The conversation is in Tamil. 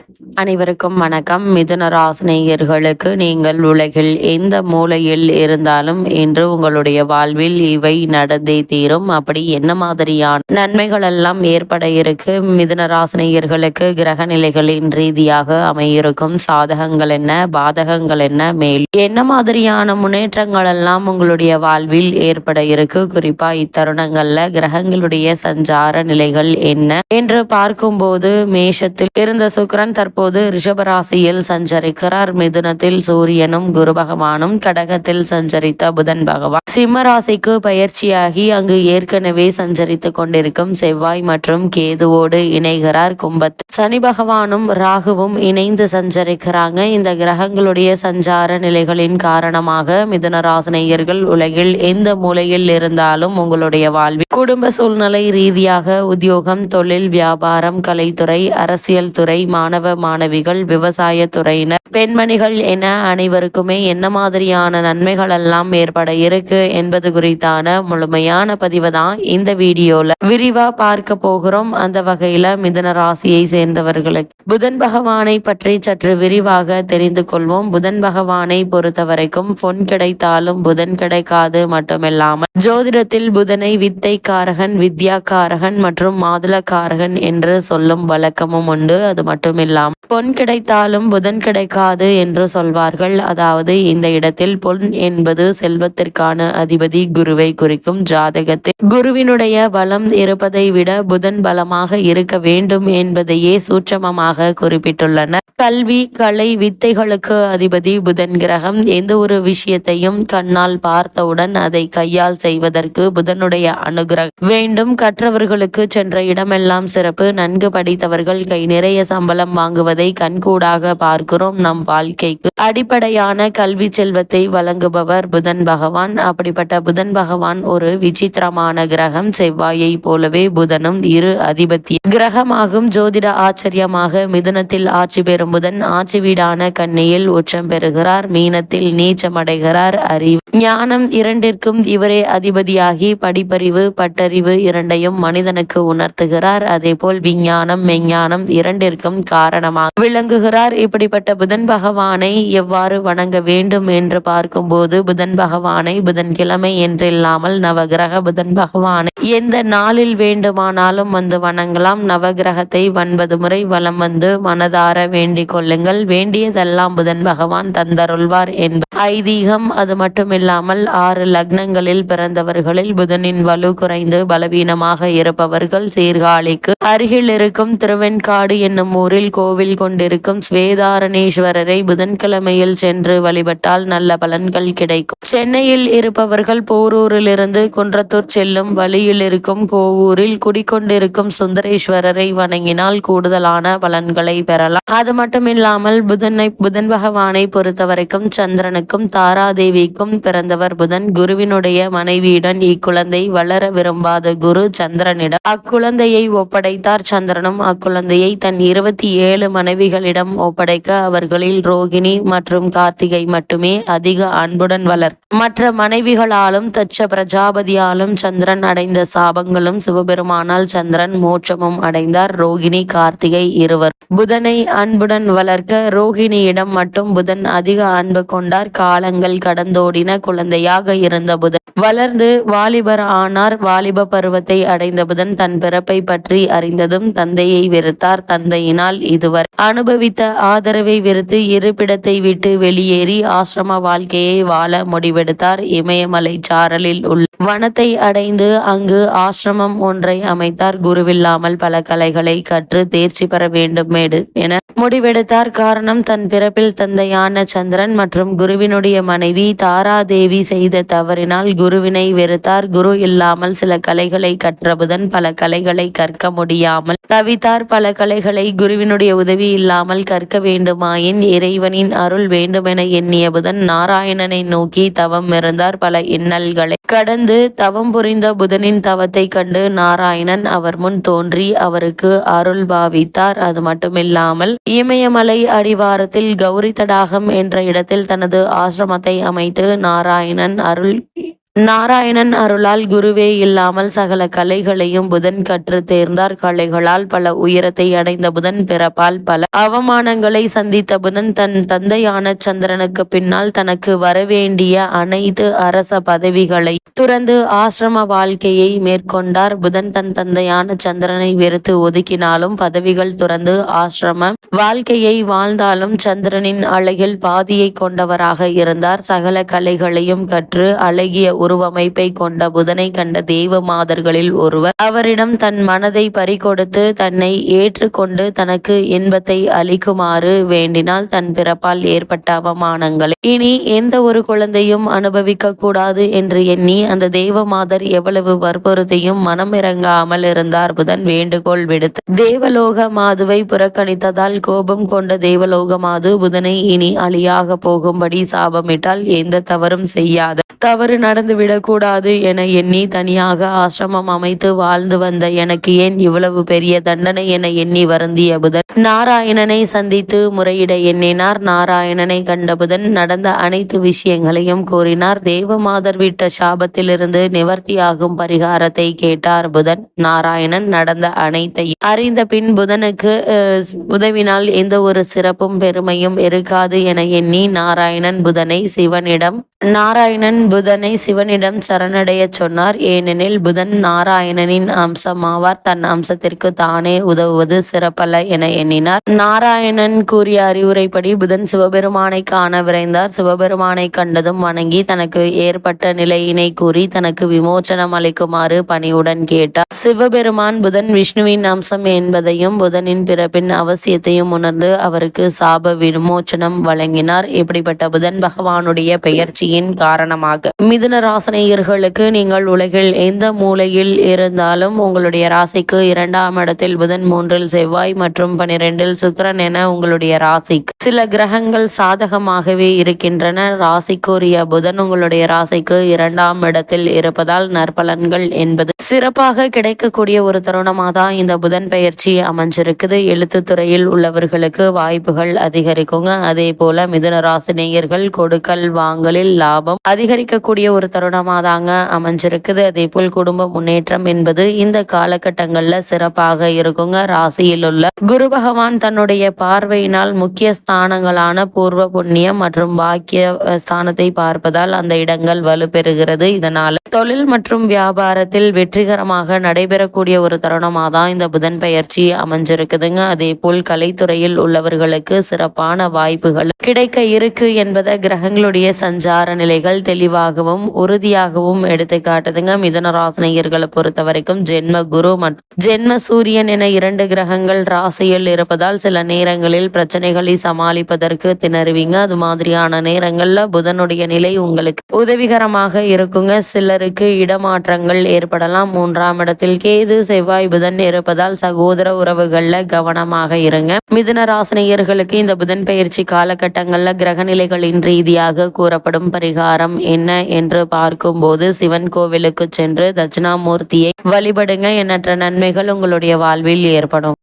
அனைவருக்கும் வணக்கம். மிதுன ராசினியர்களுக்கு நீங்கள் உலகில் எந்த மூலையில் இருந்தாலும் இன்று உங்களுடைய வாழ்வில் இவை நடந்தே தீரும். அப்படி என்ன மாதிரியான நன்மைகள் எல்லாம் ஏற்பட இருக்கு, மிதுன ராசினியர்களுக்கு கிரக நிலைகளின் ரீதியாக அமையிருக்கும் சாதகங்கள் என்ன, பாதகங்கள் என்ன, மேல் என்ன மாதிரியான முன்னேற்றங்கள் எல்லாம் உங்களுடைய வாழ்வில் ஏற்பட இருக்கு, குறிப்பா இத்தருணங்கள்ல கிரகங்களுடைய சஞ்சார நிலைகள் என்ன என்று பார்க்கும்போது, மேஷத்தில் இருந்த சுக்கிரன் தற்போது ரிஷபராசியில் சஞ்சரிக்கிறார். மிதுனத்தில் சூரியனும் குரு பகவானும், கடகத்தில் சஞ்சரித்த புதன் பகவான் சிம்ம ராசிக்கு பயிற்சியாகி அங்கு ஏற்கனவே சஞ்சரித்து கொண்டிருக்கும் செவ்வாய் மற்றும் கேதுவோடு இணைகிறார். கும்பத்தில் சனி பகவானும் ராகுவும் இணைந்து சஞ்சரிக்கிறாங்க. இந்த கிரகங்களுடைய சஞ்சார நிலைகளின் காரணமாக மிதுன ராசினியர்கள் உலகில் எந்த மூலையில் இருந்தாலும் உங்களுடைய வாழ்வில் குடும்ப சூழ்நிலை ரீதியாக உத்தியோகம், தொழில், வியாபாரம், கலைத்துறை, அரசியல் துறை, மாணவ மாணவிகள், விவசாய துறையினர், பெண்மணிகள் என அனைவருக்குமே என்ன மாதிரியான நன்மைகள் எல்லாம் ஏற்பட இருக்கு என்பது குறித்தான முழுமையான பதிவு தான் இந்த வீடியோல விரிவா பார்க்க போகிறோம். அந்த வகையில மிதுன ராசியை சேர்ந்தவர்களுக்கு புதன் பகவானை பற்றி சற்று விரிவாக தெரிந்து கொள்வோம். புதன் பகவானை பொறுத்த வரைக்கும் பொன் கிடைத்தாலும் புதன் கிடைக்காது மட்டுமில்லாமல் ஜோதிடத்தில் புதனை வித்தைக்காரகன், வித்யாக்காரகன் மற்றும் மாதுளக்காரகன் என்று சொல்லும் வழக்கமும் உண்டு. அது மட்டுமில்லாமல் பொன் கிடைத்தாலும் புதன் கிடைக்காது என்று சொல்வார்கள். அதாவது இந்த இடத்தில் பொன் என்பது செல்வத்திற்கான அதிபதி குருவை குறிக்கும். ஜாதகத்தில் குருவினுடைய பலம் இருப்பதை விட புதன் பலமாக இருக்க வேண்டும் என்பதையே சூட்சமமாக குறிப்பிட்டுள்ளனர். கல்வி, கலை, வித்தைகளுக்கு அதிபதி புதன் கிரகம். எந்த ஒரு விஷயத்தையும் கண்ணால் பார்த்தவுடன் அதை கையால் செய்வதற்கு புதனுடைய அனுகிரகம் வேண்டும். கற்றவர்களுக்கு சென்ற இடமெல்லாம் சிறப்பு. நன்கு படித்தவர்கள் கை நிறைய சம்பளம் வாங்குவதை கண்கூடாக பார்க்கிறோம். நம் வாழ்க்கைக்கு அடிப்படையான கல்வி செல்வத்தை வழங்குபவர் புதன் பகவான். அப்படிப்பட்ட புதன் பகவான் ஒரு விசித்திரமான கிரகம். செவ்வாயை போலவே புதனும் இரு அதிபத்திய கிரகமாகும். ஜோதிட ஆச்சரியமாக மிதுனத்தில் ஆட்சி பெறும் புதன் ஆட்சி வீடான கன்னியில் உச்சம் பெறுகிறார். மீனத்தில் நீச்சமடைகிறார். அறிவு, ஞானம் இரண்டிற்கும் இவரே அதிபதியாகி படிப்பறிவு, பட்டறிவு இரண்டையும் மனிதனுக்கு உணர்த்துகிறார். அதேபோல் விஞ்ஞானம், மெஞ்ஞானம் இரண்டிற்கும் காரணமாக விளங்குகிறார். இப்படிப்பட்ட புதன் பகவானை எவ்வாறு வணங்க வேண்டும் என்று பார்க்கும்போது, புதன் பகவானை புதன்கிழமை என்றில்லாமல் நவகிரக புதன் பகவானை எந்த நாளில் வேண்டுமானாலும் வந்து வணங்கலாம். நவகிரகத்தை 9 முறை வலம் வந்து மனதார வேண்டிக் கொள்ளுங்கள். வேண்டியதெல்லாம் புதன் பகவான் தந்தருள்வார் என்பது ஐதீகம். அது மட்டுமில்லாமல் 6 லக்னங்களில் பிறந்தவர்களில் புதனின் வலு குறைந்து பலவீனமாக இருப்பவர்கள் சீர்காழிக்கு அருகில் இருக்கும் திருவெண்காடு என்னும் ஊரில் கோவில் கொண்டிருக்கும் ஸ்வேதாரணேஸ்வரரை புதன்கிழமையில் சென்று வழிபட்டால் நல்ல பலன்கள் கிடைக்கும். சென்னையில் இருப்பவர்கள் போரூரிலிருந்து குன்றத்தூர் செல்லும் வழியில் இருக்கும் கோவூரில் குடிக்கொண்டிருக்கும் சுந்தரேஸ்வரரை வணங்கினால் கூடுதலான பலன்களை பெறலாம். அது மட்டுமில்லாமல் புதன் பகவானை பொறுத்தவரைக்கும் சந்திரனுக்கும் தாராதேவிக்கும் பிறந்தவர் புதன். குருவினுடைய மனைவியுடன் இக்குழந்தை வளர விரும்பாத குரு சந்திரனிடம் அக்குழந்தையை ஒப்படைத்தார். சந்திரனும் அக்குழந்தையை தன் 27 மனைவிகளிடம் ஒப்படைக்க அவர்களில் ரோகிணி மற்றும் கார்த்திகை மட்டுமே அதிக அன்புடன் வளர். மற்ற மனைவிகளாலும் தட்ச பிரஜாபதியாலும் சந்திரன் அடைந்த சாபங்களும் சிவபெருமானால் சந்திரன் மோட்சமும் அடைந்தார். ரோகிணி, கார்த்திகை இருவர் புதனை அன்புடன் வளர்க்க ரோகிணியிடம் மட்டும் புதன் அதிக அன்பு கொண்டார். காலங்கள் கடந்தோடின. குழந்தையாக இருந்த புதன் வளர்ந்து வாலிபர் ஆனார். வாலிப பருவத்தை அடைந்த புதன் தன் பிறப்பை பற்றி அறிந்ததும் தந்தையை வெறுத்தார். தந்தையினால் இதுவரை அனுபவித்த ஆதரவை வெறுத்து இருப்பிடத்தை விட்டு வெளியேறி ஆசிரம வாழ்க்கையை வாழ முடிவெடுத்தார். இமயமலை சாரலில் உள்ள வனத்தை அடைந்து அங்கு ஆசிரமம் ஒன்றை அமைத்தார். குருவில்லாமல் பல கலைகளை கற்று தேர்ச்சி பெற வேண்டும் என முடிவெடுத்தார். காரணம், தன் பிறப்பில் தந்தையான சந்திரன் மற்றும் குருவினுடைய மனைவி தாராதேவி செய்த தவறினால் குருவினை வெறுத்தார். குரு இல்லாமல் சில கலைகளை கற்ற புதன் பல கலைகளை கற்க முடியாமல் தவித்தார். பல கலைகளை குருவினுடைய உதவி இல்லாமல் கற்க வேண்டுமாயின் இறைவனின் அருள் வேண்டுமென எண்ணிய புதன் நாராயணனை நோக்கி தவம் இருந்தார். பல இன்னல்களை கடந்து தவம் புரிந்த புதனின் தவத்தை கண்டு நாராயணன் அவர் முன் தோன்றி அவருக்கு அருள் பாவித்தார். அது மட்டுமில்லாமல் இமயமலை அடிவாரத்தில் கௌரி தடாகம் என்ற இடத்தில் தனது ஆசிரமத்தை அமைத்து நாராயணன் அருள் நாராயணன் அருளால் குருவே இல்லாமல் சகல கலைகளையும் புதன் கற்று தேர்ந்தார். கலைகளால் பல உயரத்தை அடைந்த புதன் பிறப்பால் பல அவமானங்களை சந்தித்த புதன் தன் தந்தையான சந்திரனுக்கு பின்னால் தனக்கு வரவேண்டிய அனைத்து அரச பதவிகளை துறந்து ஆசிரம வாழ்க்கையை மேற்கொண்டார். புதன் தன் தந்தையான சந்திரனை வெறுத்து ஒதுக்கினாலும் பதவிகள் துறந்து ஆசிரம வாழ்க்கையை வாழ்ந்தாலும் சந்திரனின் அழகில் பாதியை கொண்டவராக இருந்தார். சகல கலைகளையும் கற்று அழகிய உருவமைப்பை கொண்ட புதனை கண்ட தேவ மாதர்களில் ஒருவர் அவரிடம் தன் மனதை பறிகொடுத்து தன்னை ஏற்றுக்கொண்டு தனக்கு இன்பத்தை அளிக்குமாறு வேண்டினால் தன் பிறப்பால் ஏற்பட்ட அவமானங்களை இனி எந்த ஒரு குழந்தையும் அனுபவிக்க கூடாது என்று எண்ணி அந்த தேவ மாதர் எவ்வளவு வற்புறுத்தியும் மனம் இறங்காமல் இருந்தார். புதன் வேண்டுகோள் விடுத்து தேவலோக மாதுவை புறக்கணித்ததால் கோபம் கொண்ட தேவலோக மாது புதனை இனி அழியாக போகும்படி சாபமிட்டால் எந்த தவறும் செய்யாத தவறு நடந்துவிடக்கூடாது என எண்ணி தனியாக ஆசிரமம் அமைத்து வாழ்ந்து வந்த எனக்கு ஏன் இவ்வளவு பெரிய தண்டனை என எண்ணி வருந்திய புதன் நாராயணனை சந்தித்து முறையிட எண்ணினார். நாராயணனை கண்ட புதன் நடந்த அனைத்து விஷயங்களையும் கூறினார். தேவமாதர் விட்ட சாபத்திலிருந்து நிவர்த்தியாகும் பரிகாரத்தை கேட்டார் புதன். நாராயணன் நடந்த அனைத்தையும் அறிந்த பின் புதனுக்கு உதவினால் எந்த ஒரு சிறப்பும் பெருமையும் இருக்காது என எண்ணி நாராயணன் புதனை சிவனிடம் சரணடைய சொன்னார். ஏனெனில் புதன் நாராயணனின் அம்சமாவார். தன் அம்சத்திற்கு தானே உதவுவது சிறப்பல்ல என எண்ணினார். நாராயணன் கூறிய அறிவுரைப்படி புதன் சிவபெருமானை காண விரைந்தார். சிவபெருமானை கண்டதும் வணங்கி தனக்கு ஏற்பட்ட நிலையினை கூறி தனக்கு விமோச்சனம் அளிக்குமாறு பணிவுடன் கேட்டார். சிவபெருமான் புதன் விஷ்ணுவின் அம்சம் என்பதையும் புதனின் பிறப்பின் அவசியத்தையும் உணர்ந்து அவருக்கு சாப விமோச்சனம் வழங்கினார். இப்படிப்பட்ட புதன் பகவானுடைய பெயர்ச்சியின் காரணமாக மிதுன ராசினியர்களுக்கு நீங்கள் உலகில் எந்த மூலையில் இருந்தாலும் உங்களுடைய ராசிக்கு 2ஆம் இடத்தில் புதன், 3இல் செவ்வாய் மற்றும் 12இல் சுக்கிரன் என உங்களுடைய ராசிக்கு சில கிரகங்கள் சாதகமாகவே இருக்கின்றன. ராசிக்குரிய புதன் உங்களுடைய ராசிக்கு 2ஆம் இடத்தில் இருப்பதால் நற்பலன்கள் என்பது சிறப்பாக கிடைக்கக்கூடிய ஒரு தருணமாக தான் இந்த புதன் பெயர்ச்சி அமைஞ்சிருக்குது. எழுத்துத்துறையில் உள்ளவர்களுக்கு வாய்ப்புகள் அதிகரிக்குங்க. அதே போல மிதுன ராசினியர்கள் கொடுக்கல் வாங்கலில் லாபம் அதிகரிக்கக்கூடிய ஒரு தருணமாக தாங்க அமைஞ்சிருக்குது. அதே போல் குடும்ப முன்னேற்றம் என்பது இந்த காலகட்டங்கள்ல சிறப்பாக இருக்குங்க. ராசியில் உள்ள குரு பகவான் தன்னுடைய பார்வையினால் முக்கிய ஸ்தானங்களான பூர்வ புண்ணியம் மற்றும் பாக்கிய ஸ்தானத்தை பார்ப்பதால் அந்த இடங்கள் வலுப்பெறுகிறது. இதனால தொழில் மற்றும் வியாபாரத்தில் வெற்றிகரமாக நடைபெறக்கூடிய ஒரு தருணமாக தான் இந்த புதன் பெயர்ச்சி அமைஞ்சிருக்குதுங்க. அதே போல் கலைத்துறையில் உள்ளவர்களுக்கு சிறப்பான வாய்ப்புகள் கிடைக்க இருக்கு என்பதை கிரகங்களுடைய சஞ்சார நிலைகள் தெளிவாகவும் உறுதியாகவும் எடுத்து காட்டுதுங்க. மிதுன ராசினியர்களை பொறுத்த வரைக்கும் ஜென்ம குரு மற்றும் ஜென்ம சூரியன் என 2 கிரகங்கள் ராசியில் இருப்பதால் சில நேரங்களில் பிரச்சனைகளை சமாளிப்பதற்கு திணறுவீங்க. அது மாதிரியான நேரங்கள்ல புதனுடைய நிலை உங்களுக்கு உதவிகரமாக இருக்குங்க. சிலருக்கு இடமாற்றங்கள் ஏற்படலாம். 3ஆம் இடத்தில் கேது, செவ்வாய், புதன் இருப்பதால் சகோதர உறவுகள்ல கவனமாக இருங்க. மிதுன ராசினியர்களுக்கு இந்த புதன் பெயர்ச்சி காலகட்டங்கள்ல கிரகநிலைகளின் ரீதியாக கூறப்படும் பரிகாரம் என்ன என்று பார்க்கும்போது சிவன் கோவிலுக்கு சென்று தட்சிணாமூர்த்தியை வழிபடுங்க. எண்ணற்ற நன்மைகள் உங்களுடைய வாழ்வில் ஏற்படும்.